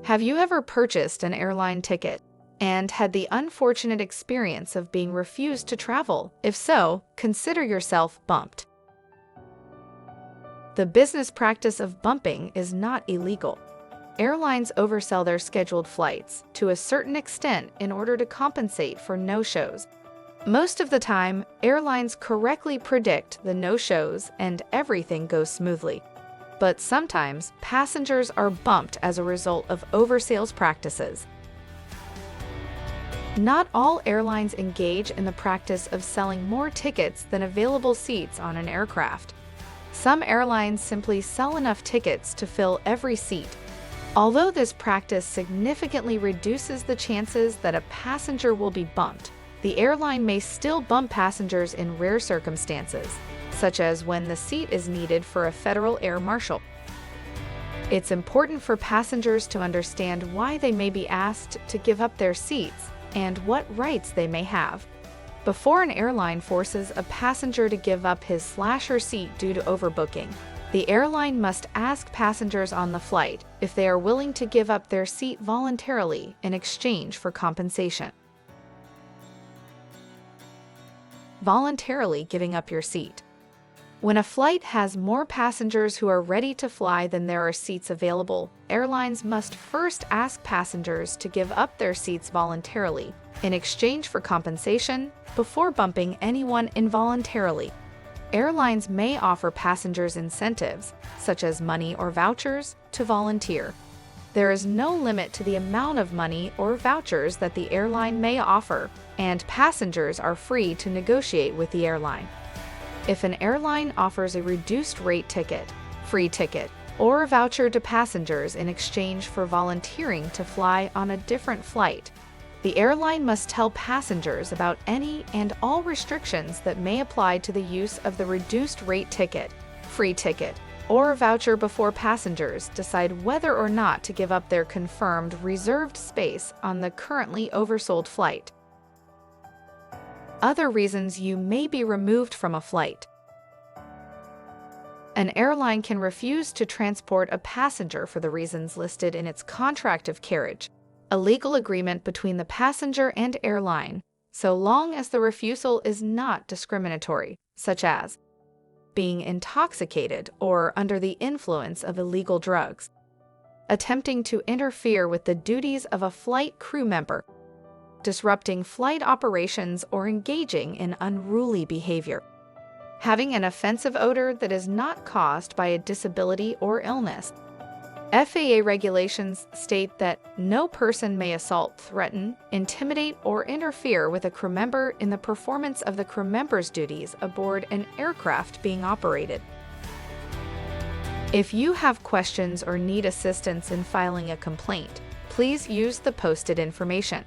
Have you ever purchased an airline ticket and had the unfortunate experience of being refused to travel? If so, consider yourself bumped. The business practice of bumping is not illegal. Airlines oversell their scheduled flights to a certain extent in order to compensate for no-shows. Most of the time, airlines correctly predict the no-shows and everything goes smoothly. But sometimes, passengers are bumped as a result of oversales practices. Not all airlines engage in the practice of selling more tickets than available seats on an aircraft. Some airlines simply sell enough tickets to fill every seat. Although this practice significantly reduces the chances that a passenger will be bumped, the airline may still bump passengers in rare circumstances, such as when the seat is needed for a federal air marshal. It's important for passengers to understand why they may be asked to give up their seats and what rights they may have. Before an airline forces a passenger to give up his/her seat due to overbooking, the airline must ask passengers on the flight if they are willing to give up their seat voluntarily in exchange for compensation. Voluntarily giving up your seat. When a flight has more passengers who are ready to fly than there are seats available, airlines must first ask passengers to give up their seats voluntarily in exchange for compensation before bumping anyone involuntarily. Airlines may offer passengers incentives, such as money or vouchers, to volunteer. There is no limit to the amount of money or vouchers that the airline may offer, and passengers are free to negotiate with the airline. If an airline offers a reduced rate ticket, free ticket, or a voucher to passengers in exchange for volunteering to fly on a different flight, the airline must tell passengers about any and all restrictions that may apply to the use of the reduced rate ticket, free ticket, or voucher before passengers decide whether or not to give up their confirmed reserved space on the currently oversold flight. Other reasons you may be removed from a flight. An airline can refuse to transport a passenger for the reasons listed in its contract of carriage, a legal agreement between the passenger and airline, so long as the refusal is not discriminatory, such as being intoxicated or under the influence of illegal drugs, attempting to interfere with the duties of a flight crew member, disrupting flight operations or engaging in unruly behavior, having an offensive odor that is not caused by a disability or illness. FAA regulations state that no person may assault, threaten, intimidate, or interfere with a crew member in the performance of the crew member's duties aboard an aircraft being operated. If you have questions or need assistance in filing a complaint, please use the posted information.